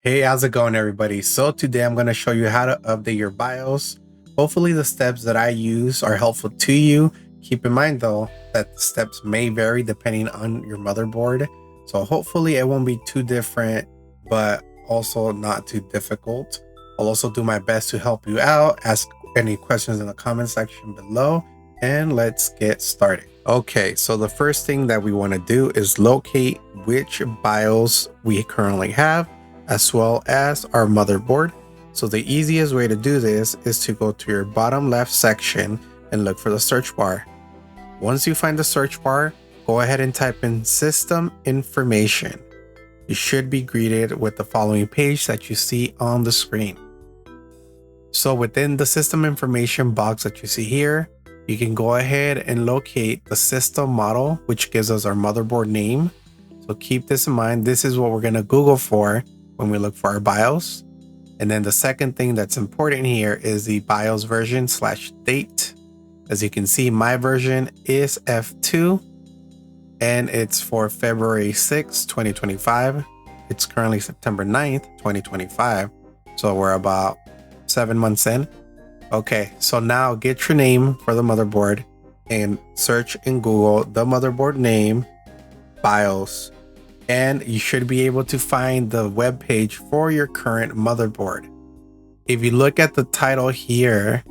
Hey, how's it going, everybody? So today I'm going to show you how to update your BIOS. Hopefully the steps that I use are helpful to you. Keep in mind though that the steps may vary depending on your motherboard. So hopefully it won't be too different, but also not too difficult. I'll also do my best to help you out. Ask any questions in the comment section below, and let's get started. Okay, so the first thing that we want to do is locate which BIOS we currently have, as well as our motherboard. So the easiest way to do this is to go to your bottom left section and look for the search bar. Once you find the search bar, go ahead and type in system information. You should be greeted with the following page that you see on the screen. So within the system information box that you see here, you can go ahead and locate the system model, which gives us our motherboard name. So keep this in mind. This is what we're going to Google for when we look for our BIOS. And then the second thing that's important here is the BIOS version / date. As you can see, my version is F2 and it's for February 6, 2025. It's currently September 9th, 2025. So we're about 7 months in. Okay, so now get your name for the motherboard and search in Google the motherboard name, BIOS, and you should be able to find the web page for your current motherboard. If you look at the title here,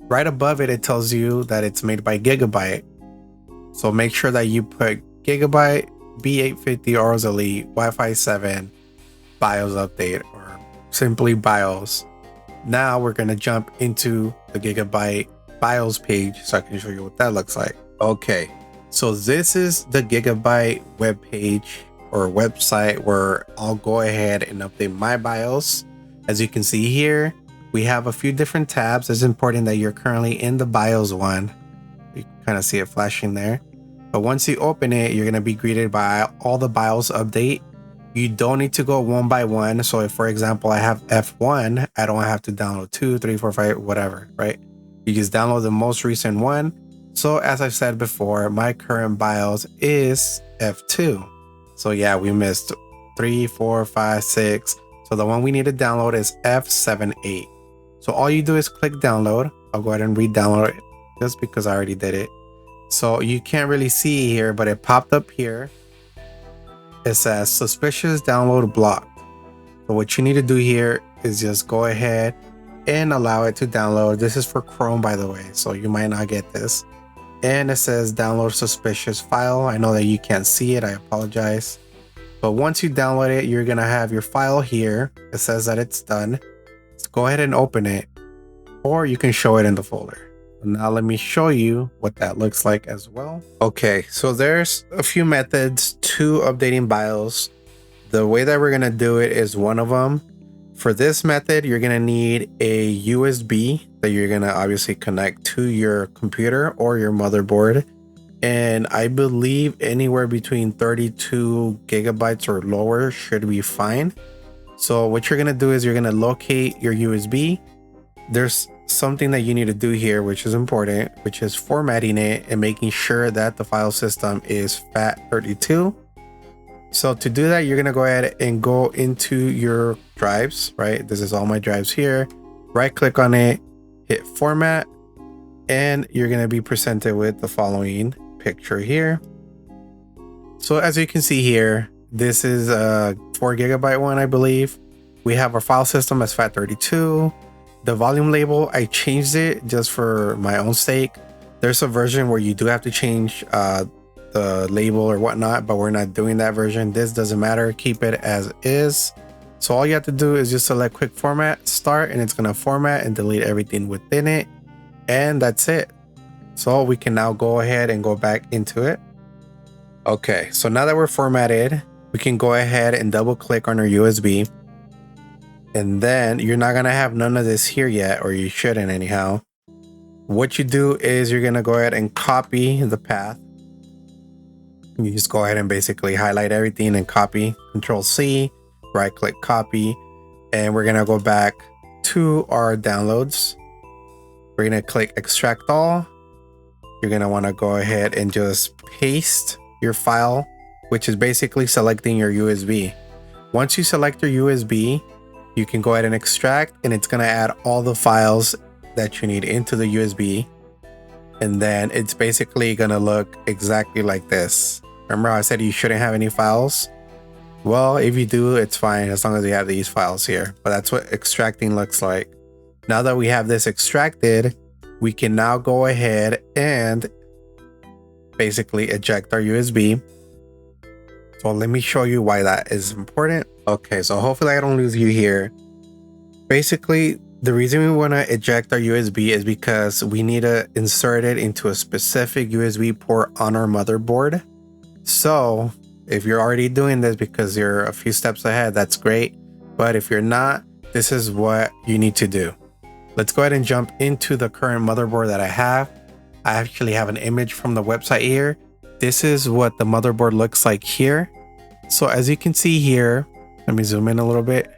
right above it, it tells you that it's made by Gigabyte. So make sure that you put Gigabyte B850 Aorus Elite Wi-Fi 7 BIOS update, or simply BIOS. Now we're going to jump into the Gigabyte BIOS page so I can show you what that looks like. Okay, so this is the Gigabyte web page or website where I'll go ahead and update my BIOS. As you can see here, we have a few different tabs. It's important that you're currently in the BIOS one. You can kind of see it flashing there. But once you open it, you're going to be greeted by all the BIOS update. You don't need to go one by one. So if, for example, I have F1, I don't have to download 2, 3, 4, 5, whatever, right? You just download the most recent one. So as I've said before, my current BIOS is F2. So yeah, we missed 3, 4, 5, 6. So the one we need to download is F78. So all you do is click download. I'll go ahead and re-download it just because I already did it. So you can't really see here, but it popped up here. It says suspicious download blocked. So what you need to do here is just go ahead and allow it to download. This is for Chrome, by the way, so you might not get this. And it says download suspicious file. I know that you can't see it, I apologize. But once you download it, you're gonna have your file here. It says that it's done. So go ahead and open it, or you can show it in the folder. Now let me show you what that looks like as well. Okay, so there's a few methods to updating BIOS. The way that we're gonna do it is one of them. For this method, you're gonna need a USB that you're gonna obviously connect to your computer or your motherboard. And I believe anywhere between 32 gigabytes or lower should be fine. So what you're gonna do is you're gonna locate your USB. There's something that you need to do here, which is important, which is formatting it and making sure that the file system is FAT32. So to do that, you're going to go ahead and go into your drives, right? This is all my drives here. Right click on it, hit format, and you're going to be presented with the following picture here. So as you can see here, this is a 4 gigabyte one, I believe. We have our file system as FAT32. The volume label, I changed it just for my own sake. There's a version where you do have to change the label or whatnot, but we're not doing that version. This doesn't matter, keep it as is. So all you have to do is just select quick format, start, and it's gonna format and delete everything within it. And that's it. So we can now go ahead and go back into it. Okay, so now that we're formatted, we can go ahead and double click on our USB. And then you're not gonna have none of this here yet, or you shouldn't anyhow. What you do is you're gonna go ahead and copy the path. You just go ahead and basically highlight everything and copy. Control C, right click copy, and we're gonna go back to our downloads. We're gonna click extract all. You're gonna wanna go ahead and just paste your file, which is basically selecting your USB. Once you select your USB, you can go ahead and extract, and it's going to add all the files that you need into the USB. And then it's basically going to look exactly like this. Remember how I said you shouldn't have any files? Well, if you do, it's fine as long as you have these files here. But that's what extracting looks like. Now that we have this extracted, we can now go ahead and basically eject our USB. So let me show you why that is important. Okay, so hopefully I don't lose you here. Basically, the reason we want to eject our USB is because we need to insert it into a specific USB port on our motherboard. So if you're already doing this because you're a few steps ahead, that's great. But if you're not, this is what you need to do. Let's go ahead and jump into the current motherboard that I have. I actually have an image from the website here. This is what the motherboard looks like here. So as you can see here, let me zoom in a little bit.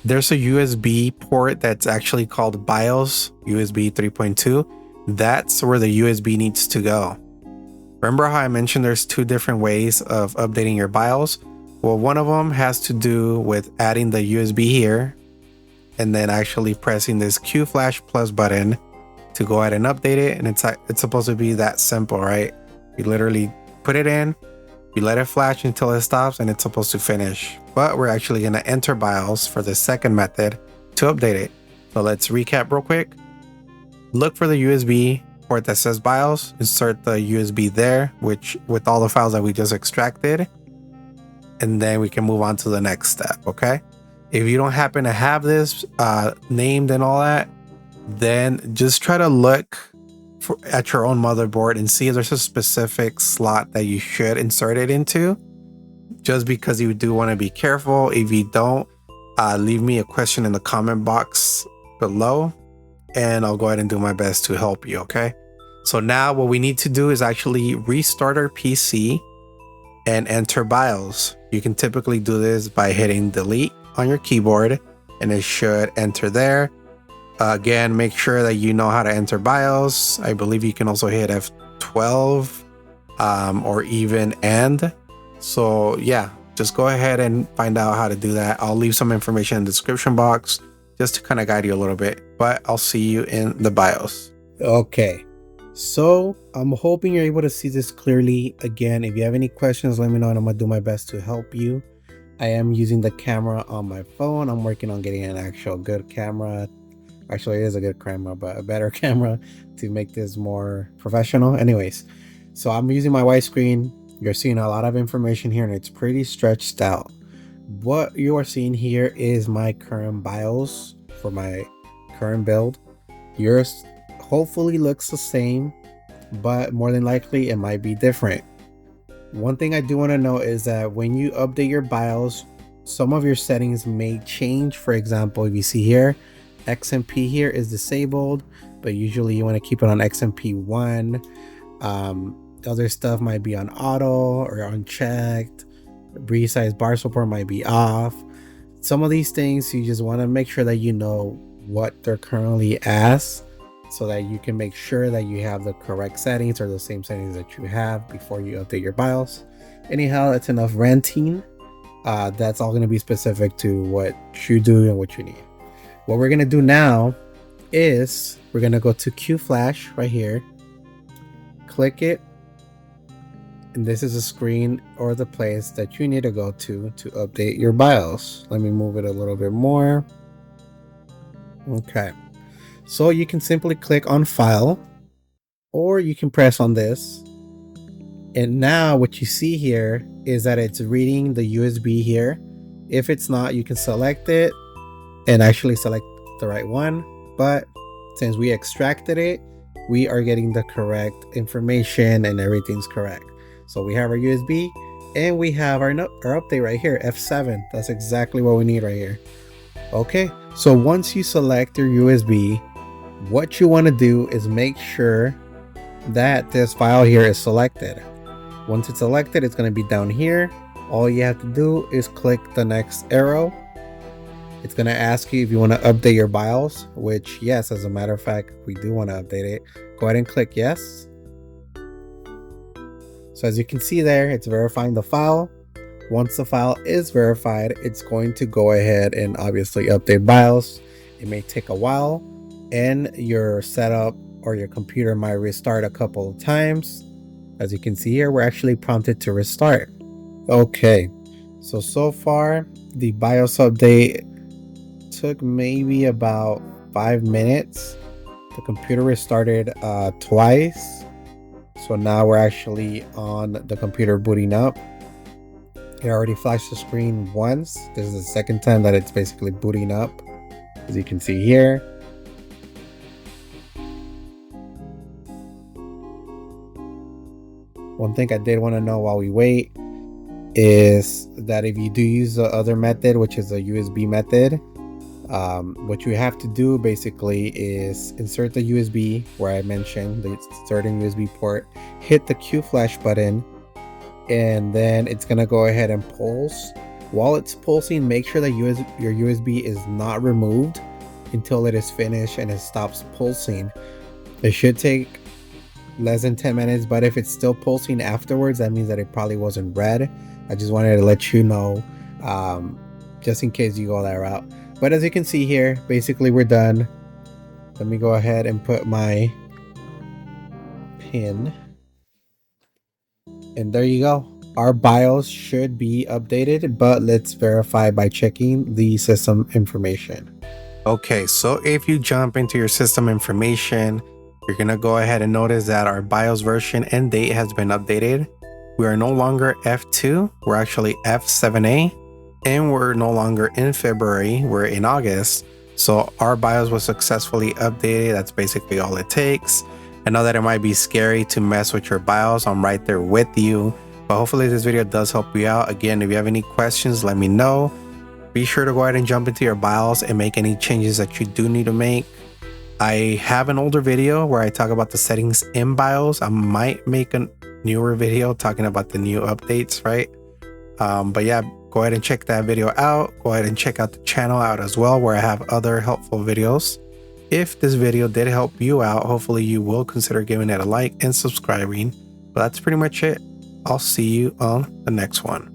There's a USB port that's actually called BIOS, USB 3.2. That's where the USB needs to go. Remember how I mentioned there's two different ways of updating your BIOS? Well, one of them has to do with adding the USB here and then actually pressing this Q Flash Plus button to go ahead and update it. And it's supposed to be that simple, right? You literally put it in, you let it flash until it stops, and it's supposed to finish. But we're actually going to enter BIOS for the second method to update it. So let's recap real quick. Look for the USB port that says BIOS, insert the USB there, which with all the files that we just extracted, and then we can move on to the next step. Okay, if you don't happen to have this named and all that, then just try to look at your own motherboard and see if there's a specific slot that you should insert it into, just because you do want to be careful. If you don't, leave me a question in the comment box below and I'll go ahead and do my best to help you. Okay, so now what we need to do is actually restart our PC and enter BIOS. You can typically do this by hitting delete on your keyboard and it should enter there. Again, make sure that you know how to enter BIOS. I believe you can also hit F12 or even end. So yeah, just go ahead and find out how to do that. I'll leave some information in the description box just to kind of guide you a little bit, but I'll see you in the BIOS. Okay, so I'm hoping you're able to see this clearly. Again, if you have any questions, let me know and I'm gonna do my best to help you. I am using the camera on my phone. I'm working on getting an actual good camera. Actually, it is a good camera, but a better camera to make this more professional. Anyways, so I'm using my widescreen. You're seeing a lot of information here and it's pretty stretched out. What you are seeing here is my current BIOS for my current build. Yours hopefully looks the same, but more than likely it might be different. One thing I do want to know is that when you update your BIOS, some of your settings may change. For example, if you see here, XMP here is disabled, but usually you want to keep it on XMP 1. Other stuff might be on auto or unchecked. Resize bar support might be off. Some of these things you just want to make sure that you know what they're currently as, so that you can make sure that you have the correct settings or the same settings that you have before you update your BIOS. Anyhow, that's enough ranting. That's all going to be specific to what you do and what you need. What we're going to do now is we're going to go to Q Flash right here, click it, and this is a screen or the place that you need to go to update your BIOS. Let me move it a little bit more. Okay, so you can simply click on File, or you can press on this, and now what you see here is that it's reading the USB here. If it's not, you can select it and actually select the right one, but since we extracted it, we are getting the correct information and everything's correct. So we have our USB and we have our update right here, F7. That's exactly what we need right here. Okay, so once you select your USB, what you want to do is make sure that this file here is selected. Once it's selected, it's going to be down here. All you have to do is click the next arrow. It's going to ask you if you want to update your BIOS, which yes, as a matter of fact, we do want to update it. Go ahead and click yes. So as you can see there, it's verifying the file. Once the file is verified, it's going to go ahead and obviously update BIOS. It may take a while, and your setup or your computer might restart a couple of times. As you can see here, we're actually prompted to restart. Okay, so far the BIOS update took maybe about 5 minutes. The computer restarted twice. So now we're actually on the computer booting up. It already flashed the screen once. This is the second time that it's basically booting up, as you can see here. One thing I did want to know while we wait is that if you do use the other method, which is a USB method, what you have to do basically is insert the USB where I mentioned the inserting USB port, hit the Q flash button, and then it's gonna go ahead and pulse. While it's pulsing, make sure that your USB is not removed until it is finished and it stops pulsing. It should take less than 10 minutes, but if it's still pulsing afterwards, that means that it probably wasn't read. I just wanted to let you know, just in case you go that route. But as you can see here, basically we're done. Let me go ahead and put my pin. And there you go. Our BIOS should be updated, but let's verify by checking the system information. Okay, so if you jump into your system information, you're gonna go ahead and notice that our BIOS version and date has been updated. We are no longer F2, we're actually F7A, and we're no longer in February, we're in August. So our BIOS was successfully updated. That's basically all it takes. I know that it might be scary to mess with your BIOS. I'm right there with you, but hopefully this video does help you out. Again, if you have any questions, let me know. Be sure to go ahead and jump into your BIOS and make any changes that you do need to make. I have an older video where I talk about the settings in BIOS. I might make a newer video talking about the new updates, right? But yeah, go ahead and check that video out. Go ahead and check out the channel out as well, where I have other helpful videos. If this video did help you out, hopefully you will consider giving it a like and subscribing. But that's pretty much it. I'll see you on the next one.